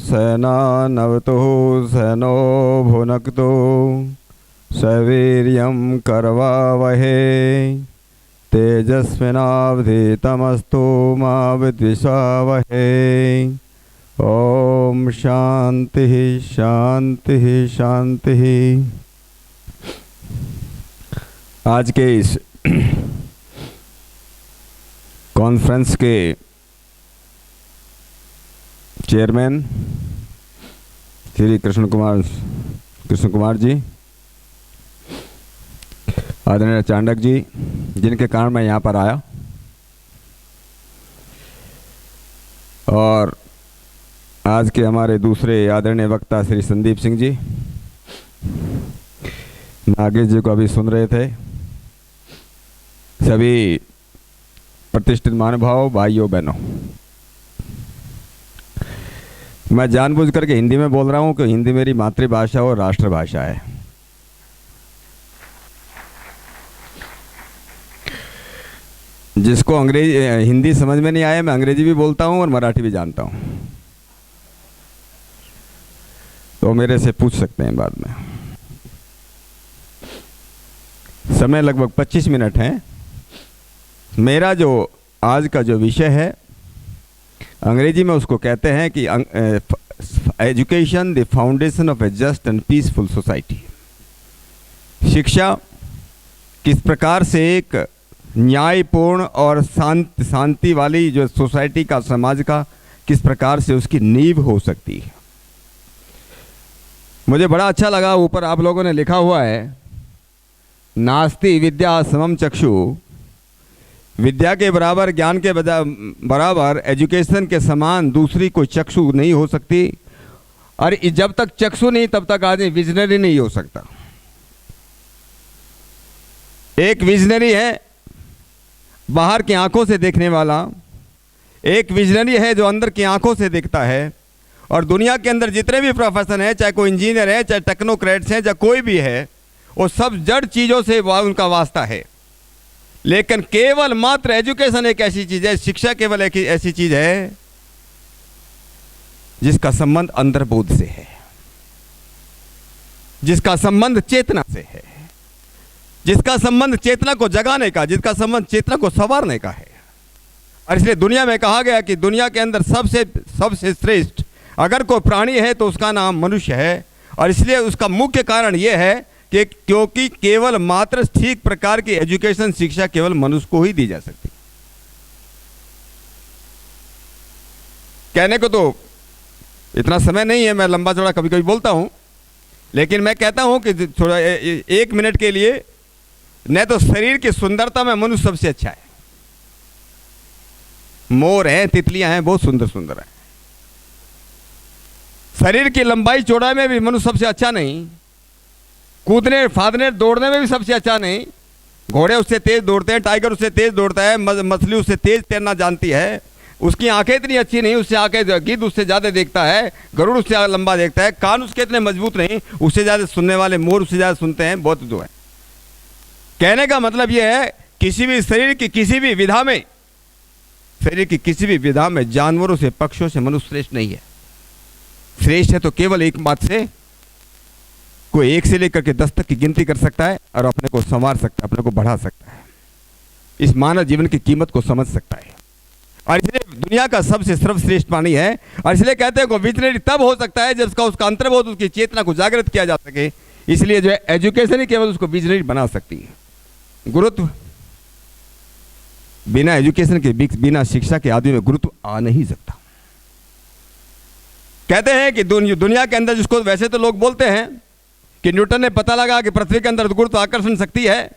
सेनानवतु सेनो भुनक्तु सवीर्यं करवावहे तेजस्विनावधीतमस्तु मा विद्विषावहे। ओम शांति शांति शांति। आज के इस कॉन्फ्रेंस के चेयरमैन श्री कृष्ण कुमार जी, आदरणीय चांडक जी, जिनके कारण मैं यहाँ पर आया, और आज के हमारे दूसरे आदरणीय वक्ता श्री संदीप सिंह जी, नागेश जी को अभी सुन रहे थे, सभी प्रतिष्ठित महानुभाव भाइयों बहनों, मैं जानबूझ करके हिंदी में बोल रहा हूँ कि हिंदी मेरी मातृभाषा और राष्ट्रभाषा है। जिसको हिंदी समझ में नहीं आया, मैं अंग्रेजी भी बोलता हूँ और मराठी भी जानता हूँ, तो मेरे से पूछ सकते हैं बाद में। समय लगभग 25 मिनट है। मेरा जो आज का जो विषय है, अंग्रेजी में उसको कहते हैं कि education the foundation of A just and peaceful society. शिक्षा किस प्रकार से एक न्यायपूर्ण और शांति वाली जो सोसाइटी का, समाज का, किस प्रकार से उसकी नींव हो सकती है। मुझे बड़ा अच्छा लगा, ऊपर आप लोगों ने लिखा हुआ है, नास्ति विद्या समम चक्षु, विद्या के बराबर, ज्ञान के बराबर, एजुकेशन के समान दूसरी कोई चक्षु नहीं हो सकती। और जब तक चक्षु नहीं तब तक आदमी विजनरी नहीं हो सकता। एक विजनरी है बाहर की आंखों से देखने वाला, एक विजनरी है जो अंदर की आंखों से देखता है। और दुनिया के अंदर जितने भी प्रोफेशन है, चाहे कोई इंजीनियर है, चाहे टेक्नोक्रेट्स हैं, चाहे कोई भी है, वो सब जड़ चीज़ों से उनका वास्ता है। लेकिन केवल मात्र एजुकेशन एक ऐसी चीज़ है, शिक्षा केवल एक ऐसी चीज़ है जिसका संबंध अंतर्बोध से है, जिसका संबंध चेतना से है, जिसका संबंध चेतना को जगाने का, जिसका संबंध चेतना को संवारने का है। और इसलिए दुनिया में कहा गया कि दुनिया के अंदर सबसे श्रेष्ठ अगर कोई प्राणी है तो उसका नाम मनुष्य है। और इसलिए उसका मुख्य कारण यह है कि क्योंकि केवल मात्र ठीक प्रकार की एजुकेशन, शिक्षा केवल मनुष्य को ही दी जा सकती। कहने को तो इतना समय नहीं है, मैं लंबा चौड़ा कभी कभी बोलता हूं, लेकिन मैं कहता हूं कि थोड़ा 1 मिनट के लिए, न तो शरीर की सुंदरता में मनुष्य सबसे अच्छा है। मोर हैं, तितलियां हैं, बहुत सुंदर सुंदर है। शरीर की लंबाई चौड़ाई में भी मनुष्य सबसे अच्छा नहीं, कूदने फादने दौड़ने में भी सबसे अच्छा नहीं। घोड़े उससे तेज दौड़ते हैं, टाइगर उससे तेज दौड़ता है, मछली उससे तेज तैरना जानती है, उसकी आंखें इतनी अच्छी नहीं, उससे आंखें, गिद्ध उससे ज़्यादा देखता है, गरुड़ उससे लंबा देखता है, कान उसके इतने मजबूत नहीं, उससे ज़्यादा सुनने वाले मोर उससे ज़्यादा सुनते हैं, बहुत जो है। कहने का मतलब यह है, किसी भी शरीर की किसी भी विधा में, शरीर की किसी भी विधा में जानवरों से, पक्षियों से मनुष्य श्रेष्ठ नहीं है। श्रेष्ठ है तो केवल एक बात से, कोई 1 से लेकर के 10 तक की गिनती कर सकता है और अपने को संवार सकता है, अपने को बढ़ा सकता है, इस मानव जीवन की कीमत को समझ सकता है। और इसलिए दुनिया का सबसे सर्वश्रेष्ठ प्राणी है। और इसलिए कहते हैं को विजनरी तब हो सकता है जब उसका अंतर्बोध, उसकी चेतना को जागृत किया जा सके। इसलिए जो है एजुकेशन ही केवल उसको विजनरी बना सकती है। गुरुत्व बिना एजुकेशन के, बिना शिक्षा के आदमी में गुरुत्व आ नहीं सकता। कहते हैं कि दुनिया के अंदर, जिसको वैसे तो लोग बोलते हैं कि न्यूटन ने पता लगा कि पृथ्वी के अंदर गुरुत्वाकर्षण शक्ति है।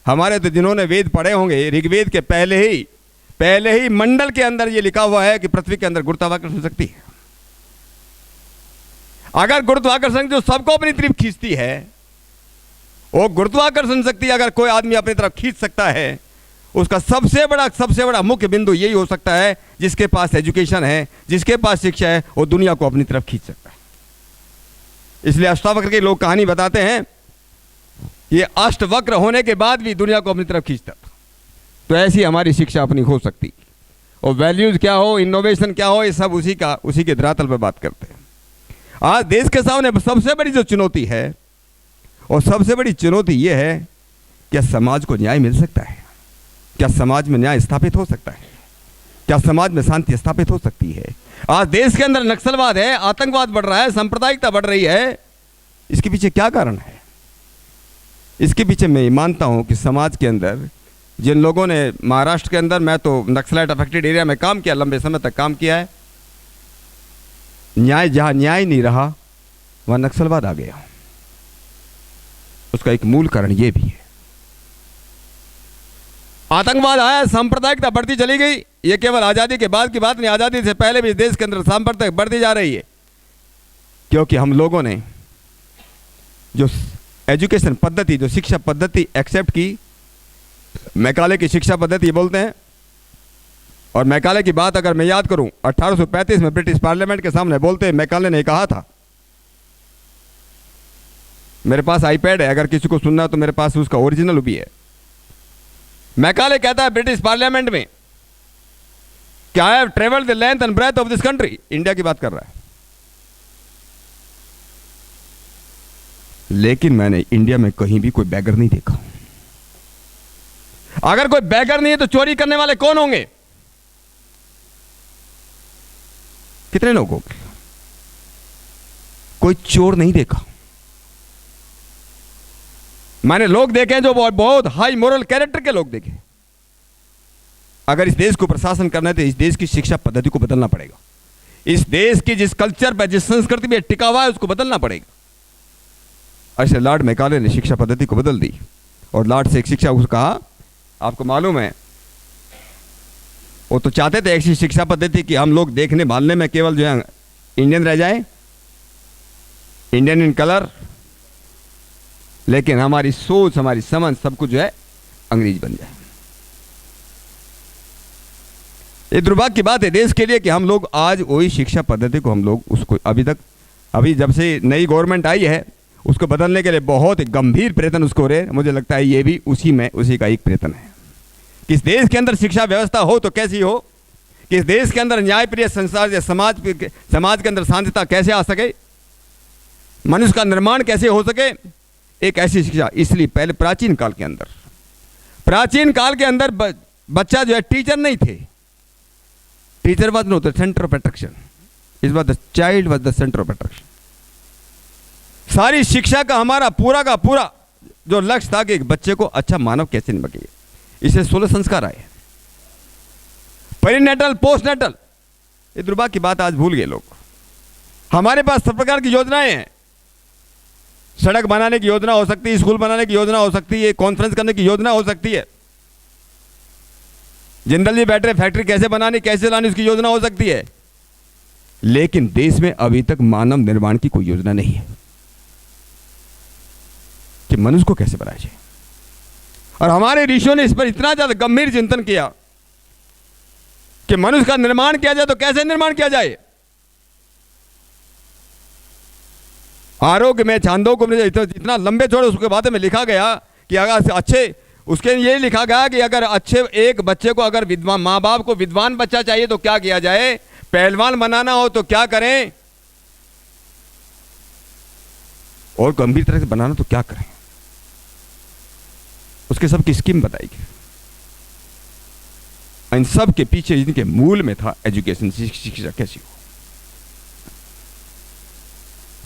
हमारे तो जिन्होंने वेद पढ़े होंगे, ऋग्वेद के पहले ही मंडल के अंदर ये लिखा हुआ है कि पृथ्वी के अंदर गुरुत्वाकर्षण शक्ति है। अगर गुरुत्वाकर्षण जो सबको अपनी तरफ खींचती है, वो गुरुत्वाकर्षण शक्ति अगर कोई आदमी अपनी तरफ खींच सकता है, उसका सबसे बड़ा मुख्य बिंदु यही हो सकता है, जिसके पास एजुकेशन है, जिसके पास शिक्षा है, वो दुनिया को अपनी तरफ खींच सकता है। इसलिए अष्टावक्र के लोग कहानी बताते हैं, ये अष्टवक्र होने के बाद भी दुनिया को अपनी तरफ खींचता था। तो ऐसी हमारी शिक्षा अपनी हो सकती, और वैल्यूज क्या हो, इनोवेशन क्या हो, ये सब उसी के धरातल पर बात करते हैं। आज देश के सामने सबसे बड़ी जो चुनौती है, और सबसे बड़ी चुनौती यह है, क्या समाज को न्याय मिल सकता है? क्या समाज में न्याय स्थापित हो सकता है? क्या समाज में शांति स्थापित हो सकती है? आज देश के अंदर नक्सलवाद है, आतंकवाद बढ़ रहा है, सांप्रदायिकता बढ़ रही है। इसके पीछे क्या कारण है? इसके पीछे मैं मानता हूं कि समाज के अंदर जिन लोगों ने महाराष्ट्र के अंदर, मैं तो नक्सलाइट अफेक्टेड एरिया में काम किया, लंबे समय तक काम किया है, न्याय जहां न्याय नहीं रहा वहां नक्सलवाद आ गया। उसका एक मूल कारण यह भी है, आतंकवाद आया, सांप्रदायिकता बढ़ती चली गई। यह केवल आजादी के बाद की बात नहीं, आजादी से पहले भी देश के अंदर सांप्रदायिकता बढ़ती जा रही है, क्योंकि हम लोगों ने जो एजुकेशन पद्धति, जो शिक्षा पद्धति एक्सेप्ट की, मैकाले की शिक्षा पद्धति बोलते हैं। और मैकाले की बात अगर मैं याद करूं, 1835 में ब्रिटिश पार्लियामेंट के सामने बोलते हैं, मैकाले ने कहा था, मेरे पास आईपैड है, अगर किसी को सुनना तो मेरे पास उसका ओरिजिनल भी है। मैकाले कहता है ब्रिटिश पार्लियामेंट में कि I have travelled the length and breadth of this country, India की बात कर रहा है, लेकिन मैंने इंडिया में कहीं भी कोई बैगर नहीं देखा। अगर कोई बैगर नहीं है तो चोरी करने वाले कौन होंगे? कितने लोग होंगे? कोई चोर नहीं देखा। मैंने लोग देखे जो बहुत हाई मोरल कैरेक्टर के लोग देखे। अगर इस देश को प्रशासन करना है तो इस देश की शिक्षा पद्धति को बदलना पड़ेगा। इस देश की जिस कल्चर पर, जिस संस्कृति में टिका हुआ है, उसको बदलना पड़ेगा। ऐसे लॉर्ड मैकाले ने शिक्षा पद्धति को बदल दी। और लॉर्ड से एक शिक्षा उसको कहा, आपको मालूम है, वो तो चाहते थे ऐसी शिक्षा पद्धति कि हम लोग देखने भालने में केवल जो है इंडियन रह जाए, इंडियन इन कलर, लेकिन हमारी सोच, हमारी समझ, सब कुछ जो है अंग्रेज बन जाए। ये दुर्भाग्य की बात है देश के लिए कि हम लोग आज वही शिक्षा पद्धति को हम लोग उसको अभी जब से नई गवर्नमेंट आई है उसको बदलने के लिए बहुत गंभीर प्रयत्न उसको हो रहे हैं। मुझे लगता है ये भी उसी का एक प्रयत्न है कि इस देश के अंदर शिक्षा व्यवस्था हो तो कैसी हो, कि इस देश के अंदर न्यायप्रिय संसार या समाज के अंदर शांतिता कैसे आ सके, मनुष्य का निर्माण कैसे हो सके, एक ऐसी शिक्षा। इसलिए पहले प्राचीन काल के अंदर बच्चा जो है टीचर नहीं थे, teacher was know the centre of attraction, इस बात the child was the centre of attraction. सारी शिक्षा का हमारा पूरा का पूरा जो लक्ष्य था कि एक बच्चे को अच्छा मानव कैसे बने, इसे 16 संस्कार आए, पेरीनेटल, पोस्टनेटल। ये दुर्भाग्य की बात, आज भूल गए लोग। हमारे पास सब प्रकार की योजनाएं हैं, सड़क बनाने की योजना हो सकती है, स्कूल बनाने की योजना हो सकती है, कॉन्फ्रेंस करने की योजना हो सकती है, जिंदल जी बैटरी फैक्ट्री कैसे बनानी, कैसे लानी, उसकी योजना हो सकती है, लेकिन देश में अभी तक मानव निर्माण की कोई योजना नहीं है कि मनुष्य को कैसे बनाया जाए। और हमारे ऋषियों ने इस पर इतना ज्यादा गंभीर चिंतन किया कि मनुष्य का निर्माण किया जाए तो कैसे निर्माण किया जाए। आरोग्य में छांदोग्य में इतना लंबे चौड़े उसके बाद में लिखा गया कि अगर अच्छे, उसके ये लिखा गया कि अगर अच्छे एक बच्चे को, अगर विद्वान माँ बाप को विद्वान बच्चा चाहिए तो क्या किया जाए, पहलवान बनाना हो तो क्या करें, और गंभीर तरह से बनाना तो क्या करें, उसके सब की स्कीम बताई गई। इन सब के पीछे इनके मूल में था एजुकेशन, शिक्षा कैसी हो।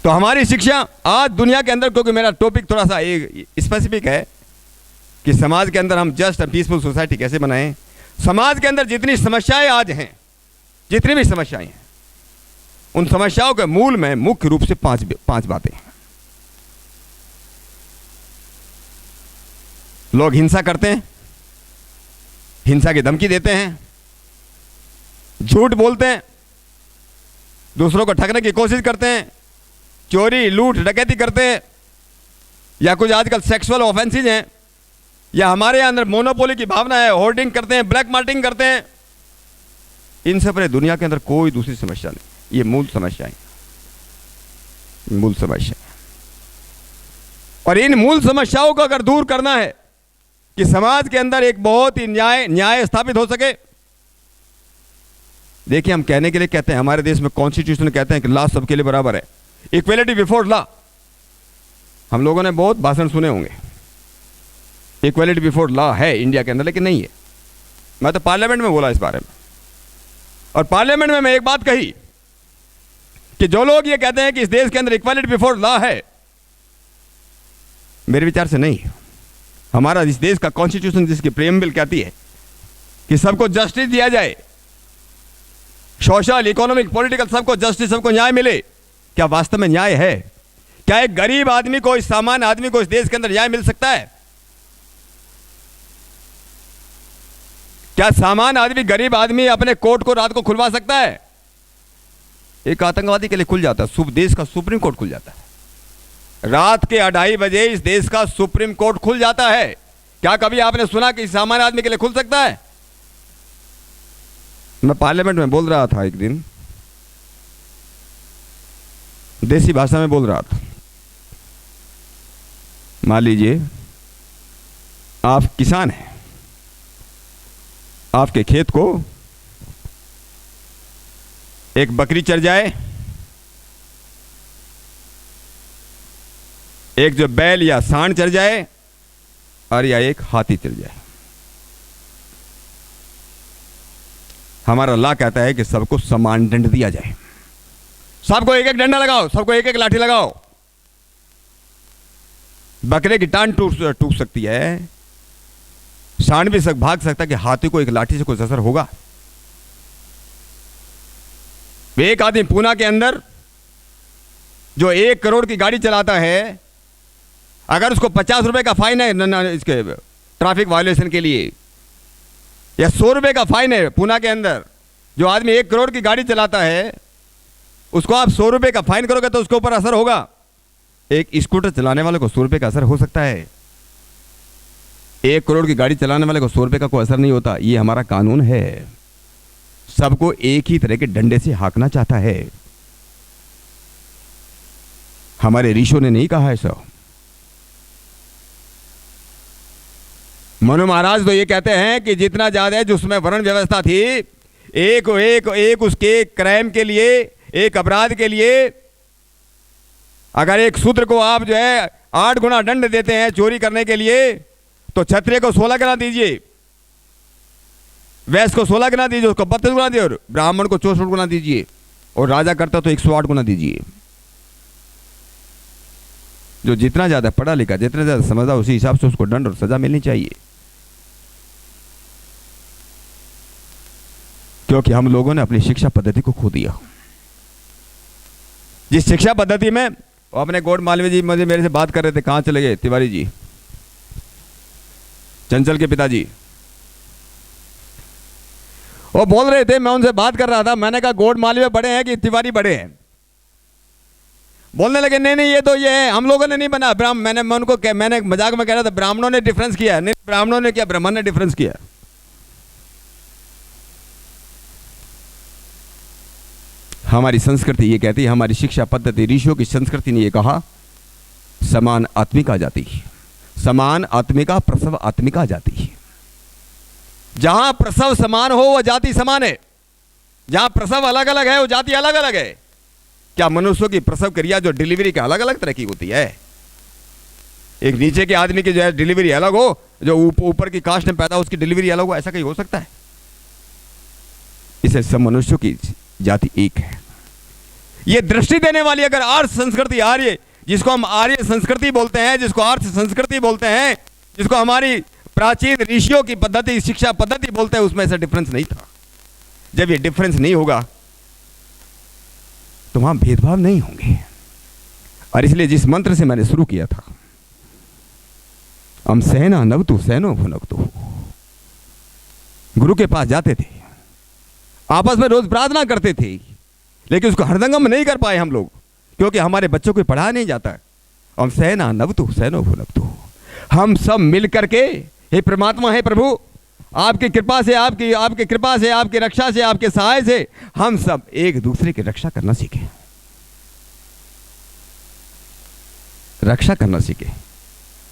तो हमारी शिक्षा आज दुनिया के अंदर, क्योंकि मेरा टॉपिक थोड़ा सा स्पेसिफिक है कि समाज के अंदर हम जस्ट पीसफुल सोसाइटी कैसे बनाएं। समाज के अंदर जितनी समस्याएं आज हैं, जितनी भी समस्याएं हैं, उन समस्याओं के मूल में मुख्य रूप से पांच बातें हैं। लोग हिंसा करते हैं, हिंसा की धमकी देते हैं, झूठ बोलते हैं, दूसरों को ठगने की कोशिश करते हैं, चोरी लूट डकैती करते हैं, या कुछ आजकल सेक्सुअल ऑफेंसेस हैं, या हमारे अंदर मोनोपोली की भावना है, होर्डिंग करते हैं, ब्लैक मार्केटिंग करते हैं। इन सब पर दुनिया के अंदर कोई दूसरी समस्या नहीं। ये मूल समस्या है, मूल समस्या। और इन मूल समस्याओं को अगर दूर करना है कि समाज के अंदर एक बहुत ही न्याय स्थापित हो सके। देखिए, हम कहने के लिए कहते हैं, हमारे देश में कॉन्स्टिट्यूशन कहते हैं कि लॉ सबके लिए बराबर है। इक्वेलिटी बिफोर लॉ, हम लोगों ने बहुत भाषण सुने होंगे। इक्वेलिटी बिफोर लॉ है इंडिया के अंदर, लेकिन नहीं है। मैं तो पार्लियामेंट में बोला इस बारे में, और पार्लियामेंट में मैं एक बात कही कि जो लोग ये कहते हैं कि इस देश के अंदर इक्वालिटी बिफोर लॉ है, मेरे विचार से नहीं है। हमारा इस देश का कॉन्स्टिट्यूशन, जिसकी प्रेम्बल कहती है कि सबको जस्टिस दिया जाए, सोशल, इकोनॉमिक, पॉलिटिकल, सबको जस्टिस, सबको न्याय मिले, क्या वास्तव में न्याय है? क्या एक गरीब आदमी को, इस सामान्य आदमी को इस देश के अंदर न्याय मिल सकता है? क्या सामान्य आदमी, गरीब आदमी अपने कोर्ट को रात को खुलवा सकता है? एक आतंकवादी के लिए खुल जाता है, देश का सुप्रीम कोर्ट खुल जाता है। रात के 2:30 बजे इस देश का सुप्रीम कोर्ट खुल जाता है। क्या कभी आपने सुना कि सामान्य आदमी के लिए खुल सकता है? मैं पार्लियामेंट में बोल रहा था एक दिन, देसी भाषा में बोल रहा था। मान लीजिए आप किसान हैं, आपके खेत को एक बकरी चर जाए, एक जो बैल या सांड चर जाए, और या एक हाथी चर जाए। हमारा अल्लाह कहता है कि सबको समान दंड दिया जाए, सबको एक एक डंडा लगाओ, सबको एक एक लाठी लगाओ। बकरे की टांग टूट सकती है, सांड भी भाग सकता है, कि हाथी को एक लाठी से कुछ असर होगा? एक आदमी पूना के अंदर जो 1 करोड़ की गाड़ी चलाता है, अगर उसको 50 रुपए का फाइन है इसके ट्रैफिक वायलेशन के लिए, या 100 रुपए का फाइन है पूना के अंदर, जो आदमी 1 करोड़ की गाड़ी चलाता है, उसको आप 100 रुपए का फाइन करोगे तो उसके ऊपर असर होगा। एक स्कूटर चलाने वाले को 100 रुपए का असर हो सकता है, 1 करोड़ की गाड़ी चलाने वाले को 100 रुपए का कोई असर नहीं होता। ये हमारा कानून है, सबको एक ही तरह के डंडे से हाँकना चाहता है। हमारे ऋषियों ने नहीं कहा ऐसा। मनु महाराज तो ये कहते हैं कि जितना ज्यादा जिसमें वर्ण व्यवस्था थी, एक उसके क्राइम के लिए, एक अपराध के लिए, अगर एक शूद्र को आप जो है 8 गुना दंड देते हैं चोरी करने के लिए, तो क्षत्रिय को 16 गुना दीजिए, वैश्य को 16 गुना दीजिए, उसको 32 गुना दीजिए, और ब्राह्मण को 64 गुना दीजिए, और राजा करता तो 108 गुना दीजिए। जो जितना ज्यादा पढ़ा लिखा, जितना ज्यादा समझा, उसी हिसाब से उसको दंड और सजा मिलनी चाहिए। क्योंकि हम लोगों ने अपनी शिक्षा पद्धति को खो दिया। जिस शिक्षा पद्धति में, वो अपने गौड़ मालवीय जी मेरे से बात कर रहे थे, कहां चले गए? तिवारी जी, चंचल के पिताजी, वो बोल रहे थे, मैं उनसे बात कर रहा था। मैंने कहा गौड़ मालवीय बड़े हैं कि तिवारी बड़े हैं? बोलने लगे नहीं ये तो ये है, हम लोगों ने नहीं बना ब्राह्मण। मैंने मजाक में कह रहा था ब्राह्मणों ने डिफरेंस किया। नहीं, ब्राह्मणों ने क्या, ब्राह्मण ने डिफरेंस किया। हमारी संस्कृति ये कहती है, हमारी शिक्षा पद्धति, ऋषियों की संस्कृति ने ये कहा, समान आत्मिका जाति, समान आत्मिका प्रसव आत्मिका जाति। जहां प्रसव समान हो वह जाति समान है, जहां प्रसव अलग अलग है वो जाति अलग अलग है। क्या मनुष्यों की प्रसव क्रिया जो डिलीवरी के अलग अलग तरह की होती है? एक नीचे के आदमी की जो है डिलीवरी अलग हो, जो ऊपर की कास्ट में पैदा हो उसकी डिलीवरी अलग हो, ऐसा कहीं हो सकता है? इसे सब मनुष्यों की जाति एक है। ये दृष्टि देने वाली अगर आर्य संस्कृति, आर्य जिसको हम आर्य संस्कृति बोलते हैं, जिसको आर्य संस्कृति बोलते हैं, जिसको हमारी प्राचीन ऋषियों की पद्धति, शिक्षा पद्धति बोलते हैं, उसमें ऐसा डिफरेंस नहीं था। जब ये डिफरेंस नहीं होगा तो वहां भेदभाव नहीं होंगे। और इसलिए जिस मंत्र से मैंने शुरू किया था, हम सहना नवतु सहनो भुनकतु, गुरु के पास जाते थे, आपस में रोज प्रार्थना करते थे, लेकिन उसको हृदंगम नहीं कर पाए हम लोग, क्योंकि हमारे बच्चों को पढ़ाया नहीं जाता है। हम सहना नवतु सहनो भुनकतु, हम सब मिल करके, हे परमात्मा, हे प्रभु, आपकी कृपा से, आपकी कृपा से, आपकी रक्षा से, आपके सहाय से हम सब एक दूसरे की रक्षा करना सीखे, रक्षा करना सीखे,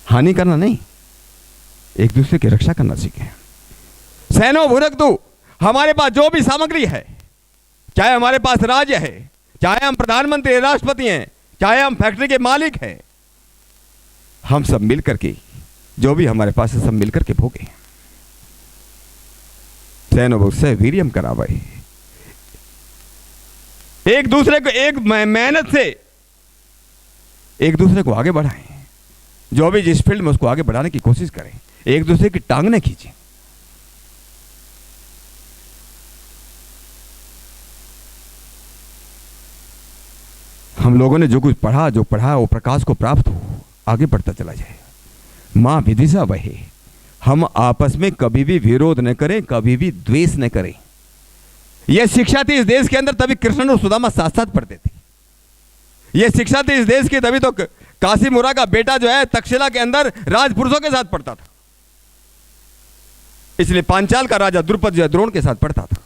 हानि करना नहीं, एक दूसरे की रक्षा करना सीखे। सहनो भुनकतु, हमारे पास जो भी सामग्री है, चाहे हमारे पास राज्य है, चाहे हम प्रधानमंत्री राष्ट्रपति हैं, चाहे हम फैक्ट्री के मालिक हैं, हम सब मिल करके जो भी हमारे पास है सब मिल करके भोगे। सैनोबुस्से वीरियम करावे, एक दूसरे को एक मेहनत से एक दूसरे को आगे बढ़ाएं। जो भी जिस फील्ड में उसको आगे बढ़ाने की कोशिश करें, एक दूसरे की टांग न खींचें। हम लोगों ने जो कुछ पढ़ा, जो पढ़ा वो प्रकाश को प्राप्त हो, आगे बढ़ता चला जाए। मां विदिशा वहे, हम आपस में कभी भी विरोध न करें, कभी भी द्वेष न करें। यह शिक्षा थी इस देश के अंदर, तभी कृष्ण और सुदामा साथ साथ पढ़ते थे। यह शिक्षा थी इस देश की, तभी तो काशी मुरा का बेटा जो है तक्षशिला के अंदर राजपुरुषों के साथ पढ़ता था। इसलिए पांचाल का राजा द्रुपद जो है द्रोण के साथ पढ़ता था।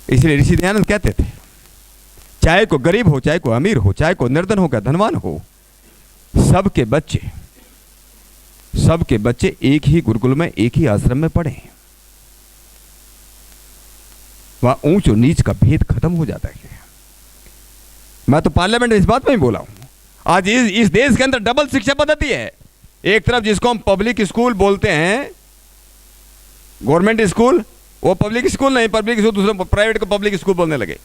इसलिए ऋषि दयानंद कहते थे, चाहे को गरीब हो, चाहे को अमीर हो, चाहे को निर्धन हो, क्या धनवान हो, सबके बच्चे एक ही गुरुकुल में, एक ही आश्रम में पढ़े। वहां ऊंच और नीच का भेद खत्म हो जाता है। मैं तो पार्लियामेंट में इस बात में ही बोला हूं। आज इस देश के अंदर डबल शिक्षा पद्धति है। एक तरफ जिसको हम पब्लिक स्कूल बोलते हैं, गवर्नमेंट स्कूल, वो पब्लिक स्कूल नहीं, पब्लिक स्कूल दूसरे प्राइवेट को पब्लिक स्कूल बोलने लगे।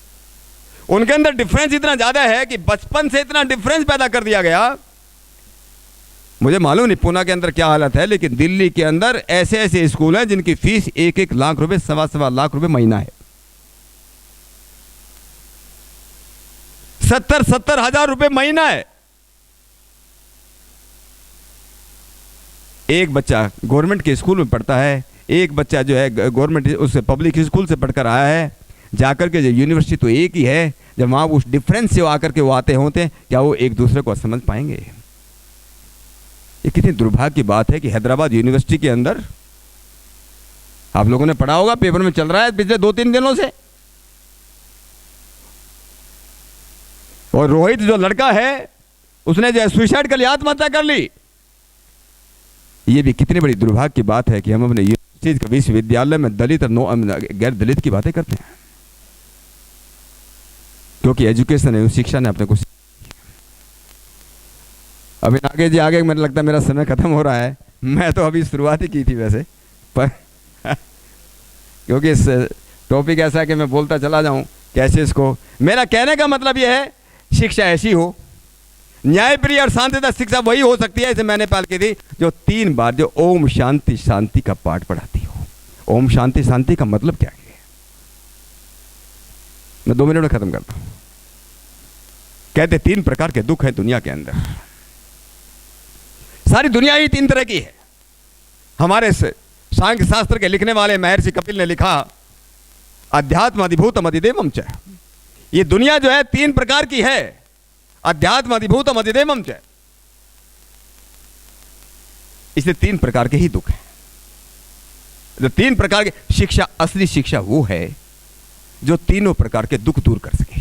उनके अंदर डिफरेंस इतना ज्यादा है कि बचपन से इतना डिफरेंस पैदा कर दिया गया। मुझे मालूम नहीं पूना के अंदर क्या हालत है, लेकिन दिल्ली के अंदर ऐसे ऐसे स्कूल हैं जिनकी फीस 1-1 लाख रुपए, 1.25 लाख रुपए महीना है। 70-70 हजार रुपए महीना है। एक बच्चा गवर्नमेंट के स्कूल में पढ़ता है, एक बच्चा जो है गवर्नमेंट उससे पब्लिक स्कूल से पढ़कर आया है, जाकर के जो यूनिवर्सिटी तो एक ही है। जब वहां उस डिफरेंस से आकर के वो आते होते, क्या वो एक दूसरे को समझ पाएंगे? ये कितनी दुर्भाग्य की बात है कि हैदराबाद यूनिवर्सिटी के अंदर, आप लोगों ने पढ़ा होगा, पेपर में चल रहा है पिछले 2-3 दिनों से, और रोहित जो लड़का है उसने जो है सुसाइड कर लिया, आत्महत्या कर ली। ये भी कितनी बड़ी दुर्भाग्य की बात है कि हम अपने विश्वविद्यालय में दलित और गैर दलित की बातें करते हैं, क्योंकि एजुकेशन है, शिक्षा ने अपने को। अभी आगे मुझे लगता है मेरा समय खत्म हो रहा है। मैं तो अभी शुरुआत ही की थी वैसे, पर क्योंकि इस टॉपिक ऐसा है कि मैं बोलता चला जाऊं कैसे इसको। मेरा कहने का मतलब यह है, शिक्षा ऐसी हो, न्यायप्रिय और शांतिदा शिक्षा वही हो सकती है, जैसे मैंने पहल की थी, जो 3 बार जो ओम शांति शांति का पाठ पढ़ाती हो। ओम शांति शांति का मतलब क्या है? मैं 2 मिनट में खत्म करता हूं। कहते 3 प्रकार के दुख हैं दुनिया के अंदर। सारी दुनिया ही 3 तरह की है। हमारे सांख्य शास्त्र के लिखने वाले महर्षि कपिल ने लिखा, अध्यात्म अधिभूतम अधिदेवम च। ये दुनिया जो है 3 प्रकार की है, अध्यात्म अधिभूतम अधिदेवम च। इसलिए 3 प्रकार के ही दुख हैं। जो 3 प्रकार के शिक्षा, असली शिक्षा वो है जो तीनों प्रकार के दुख दूर कर सके।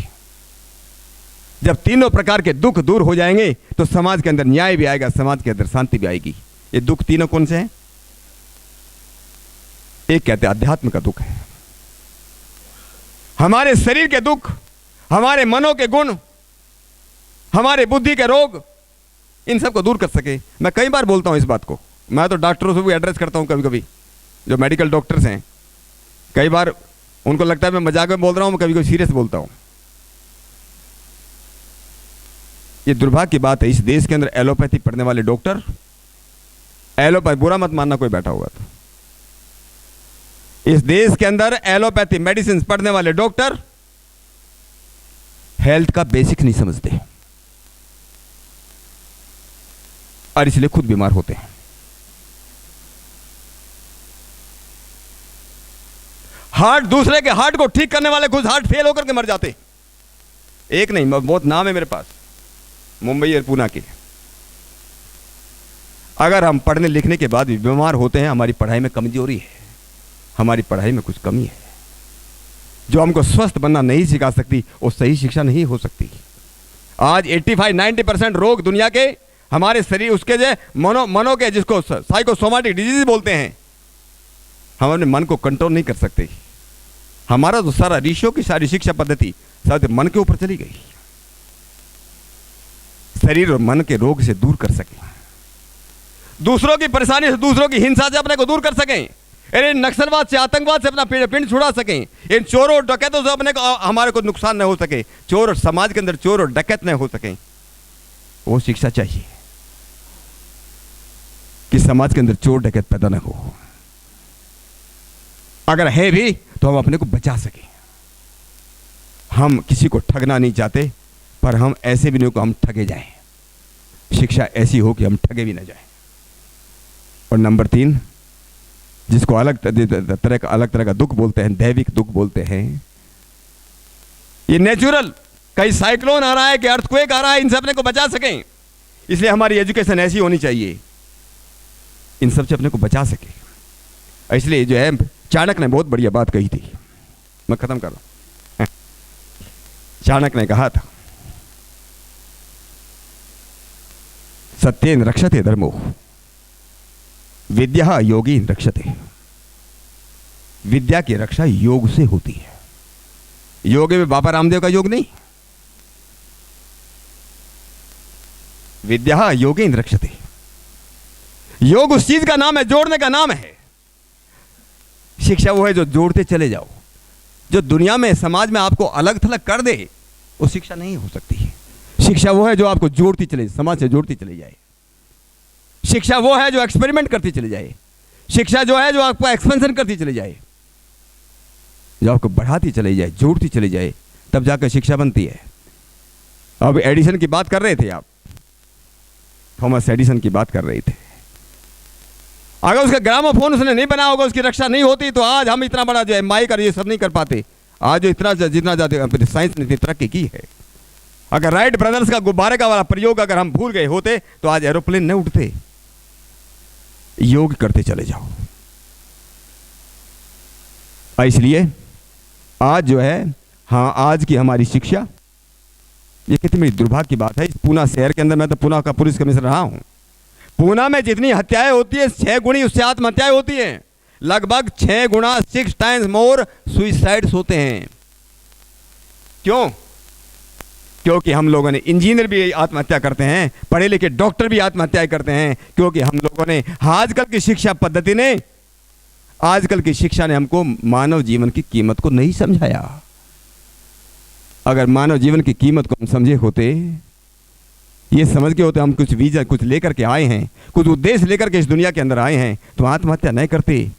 जब तीनों प्रकार के दुख दूर हो जाएंगे तो समाज के अंदर न्याय भी आएगा, समाज के अंदर शांति भी आएगी। ये दुख तीनों कौन से हैं? एक कहते हैं अध्यात्म का दुख है, हमारे शरीर के दुख, हमारे मनों के गुण, हमारे बुद्धि के रोग, इन सबको दूर कर सके। मैं कई बार बोलता हूं इस बात को, मैं तो डॉक्टरों से भी एड्रेस करता हूं कभी कभी, जो मेडिकल डॉक्टर्स हैं। कई बार उनको लगता है मैं मजाक में बोल रहा हूं, मैं कभी कभी सीरियस बोलता हूं। ये दुर्भाग्य की बात है, इस देश के अंदर एलोपैथी पढ़ने वाले डॉक्टर, एलोपैथी बुरा मत मानना कोई बैठा हुआ तो, इस देश के अंदर एलोपैथी मेडिसिन पढ़ने वाले डॉक्टर हेल्थ का बेसिक नहीं समझते और इसलिए खुद बीमार होते हैं। हार्ट, दूसरे के हार्ट को ठीक करने वाले खुद हार्ट फेल होकर के मर जाते। एक नहीं, बहुत नाम है मेरे पास, मुंबई और पूना के। अगर हम पढ़ने लिखने के बाद भी बीमार होते हैं, हमारी पढ़ाई में कमजोरी है, हमारी पढ़ाई में कुछ कमी है। जो हमको स्वस्थ बनना नहीं सिखा सकती वो सही शिक्षा नहीं हो सकती। आज 85-90% रोग दुनिया के हमारे शरीर, उसके जो मनो के, जिसको साइकोसोमैटिक डिजीज बोलते हैं, हम अपने मन को कंट्रोल नहीं कर सकते। हमारा तो सारा ऋषियों की सारी शिक्षा पद्धति सब मन के ऊपर चली गई, शरीर और मन के रोग से दूर कर सके, दूसरों की परेशानी से, दूसरों की हिंसा से अपने को दूर कर सकें, इन नक्सलवाद से, आतंकवाद से अपना पिंड छुड़ा सकें, इन चोरों और डकैतों से अपने को, हमारे को नुकसान न हो सके, चोर और समाज के अंदर चोर और डकैत न हो सकें। वो शिक्षा चाहिए कि समाज के अंदर चोर डकैत पैदा न हो, अगर है भी तो हम अपने को बचा सकें। हम किसी को ठगना नहीं चाहते, पर हम ऐसे भी नहीं को हम ठगे जाएं। शिक्षा ऐसी हो कि हम ठगे भी न जाएं। और नंबर 3, जिसको अलग तरह का दुख बोलते हैं, दैविक दुख बोलते हैं, ये नेचुरल, कहीं साइक्लोन आ रहा है कि अर्थक्वेक आ रहा है, इन सब अपने को बचा सकें। इसलिए हमारी एजुकेशन ऐसी होनी चाहिए, इन सब से अपने को बचा सके। इसलिए जो है चाणक्य ने बहुत बढ़िया बात कही थी, मैं खत्म कर रहा हूं। चाणक्य ने कहा था, सत्येन रक्षते धर्मो विद्या योगीन रक्षते। विद्या की रक्षा योग से होती है। योग में बाबा रामदेव का योग नहीं, विद्या योगीन रक्षते। योग उस चीज का नाम है, जोड़ने का नाम है। शिक्षा वो है जो जोड़ते चले जाओ। जो दुनिया में, समाज में आपको अलग थलग कर दे, वो शिक्षा नहीं हो सकती है। शिक्षा वो है जो आपको जोड़ती चले, समाज से जोड़ती चली जाए। शिक्षा वो है जो एक्सपेरिमेंट करती चली जाए। शिक्षा जो है जो आपको एक्सपेंशन करती चली जाए, जो आपको बढ़ाती चली जाए, जोड़ती चली जाए, तब जाकर शिक्षा बनती है। अब एडिसन की बात कर रहे थे आप, थॉमस एडिसन की बात कर रहे थे। अगर उसका ग्रामोफोन उसने नहीं बनाया होगा, उसकी रक्षा नहीं होती, तो आज हम इतना बड़ा जो है माइक और ये सब नहीं कर पाते। आज जो इतना जितना ज्यादा साइंस ने इतनी तरक्की की है, अगर राइट ब्रदर्स का गुब्बारे का वाला प्रयोग अगर हम भूल गए होते तो आज एरोप्लेन नहीं उठते। योग करते चले जाओ। इसलिए आज जो है, हाँ, आज की हमारी शिक्षा, ये कितनी बड़ी दुर्भाग्य की बात है। इस पूना शहर के अंदर, मैं तो पूना का पुलिस कमिश्नर रहा हूं, पूना में जितनी हत्याएं होती है 6 गुणी उससे आत्महत्याएं होती हैं। लगभग 6 गुना 6 टाइम्स मोर सुइसाइड्स होते हैं। क्यों? क्योंकि हम लोगों ने, इंजीनियर भी आत्महत्या करते हैं, पढ़े लिखे डॉक्टर भी आत्महत्याएं करते हैं, क्योंकि हम लोगों ने, आजकल की शिक्षा पद्धति ने, आजकल की शिक्षा ने हमको मानव जीवन की कीमत को नहीं समझाया। अगर मानव जीवन की कीमत को हम समझे होते, ये समझ के होते हम कुछ विजन, कुछ लेकर के आए हैं, कुछ उद्देश्य लेकर के इस दुनिया के अंदर आए हैं, तो आत्महत्या नहीं करते।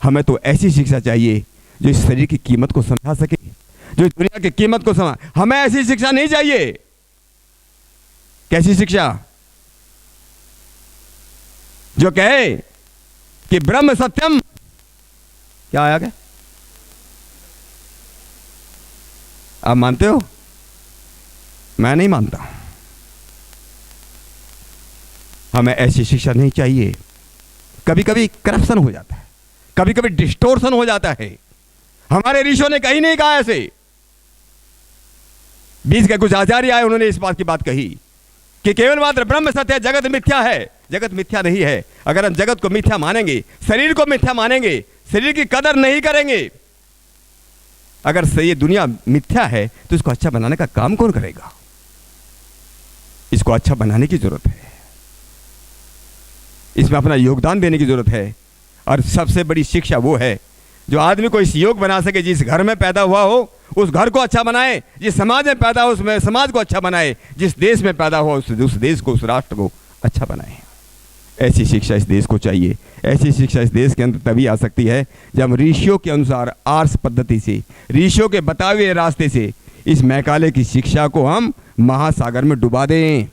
हमें तो ऐसी शिक्षा चाहिए जो इस शरीर की कीमत को समझा सके, जो इस दुनिया की कीमत को समझ। हमें ऐसी शिक्षा नहीं चाहिए। कैसी शिक्षा? जो कहे कि ब्रह्म सत्यम, क्या आया क्या? आप मानते हो? मैं नहीं मानता। हमें ऐसी शिक्षा नहीं चाहिए। कभी कभी करप्शन हो जाता है, कभी कभी डिस्टोर्शन हो जाता है। हमारे ऋषियों ने कहीं नहीं कहा ऐसे। बीच के कुछ आचार्य आए, उन्होंने इस बात की बात कही कि केवल मात्र ब्रह्म सत्य है, जगत मिथ्या है। जगत मिथ्या नहीं है। अगर हम जगत को मिथ्या मानेंगे, शरीर को मिथ्या मानेंगे, शरीर की कदर नहीं करेंगे, अगर ये दुनिया मिथ्या है, तो इसको अच्छा बनाने का काम कौन करेगा? इसको अच्छा बनाने की जरूरत है, इसमें अपना योगदान देने की जरूरत है। और सबसे बड़ी शिक्षा वो है जो आदमी को इस योग बना सके। जिस घर में पैदा हुआ हो उस घर को अच्छा बनाए, जिस समाज में पैदा हो उसमें समाज को अच्छा बनाए, जिस देश में पैदा हुआ उस देश को, उस राष्ट्र को अच्छा बनाए। ऐसी शिक्षा इस देश को चाहिए। ऐसी शिक्षा इस देश के अंदर तभी आ सकती है जब ऋषियों के अनुसार, आर्ष पद्धति से, ऋषियों के बताए हुए रास्ते से इस मैकाले की शिक्षा को हम महासागर में डुबा दें।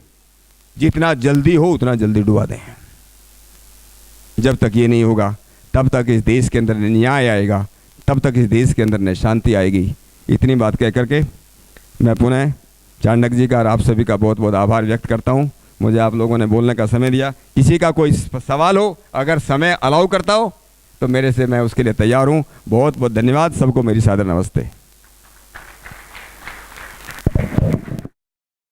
जितना जल्दी हो उतना जल्दी डुबा दें। जब तक ये नहीं होगा तब तक इस देश के अंदर न्याय आएगा, तब तक इस देश के अंदर न शांति आएगी। इतनी बात कह करके मैं पुनः चाणक्य जी का और आप सभी का बहुत बहुत आभार व्यक्त करता हूँ। मुझे आप लोगों ने बोलने का समय दिया। किसी का कोई सवाल हो, अगर समय अलाउ करता हो तो मेरे से, मैं उसके लिए तैयार हूँ। बहुत बहुत धन्यवाद। सबको मेरी सादर नमस्ते।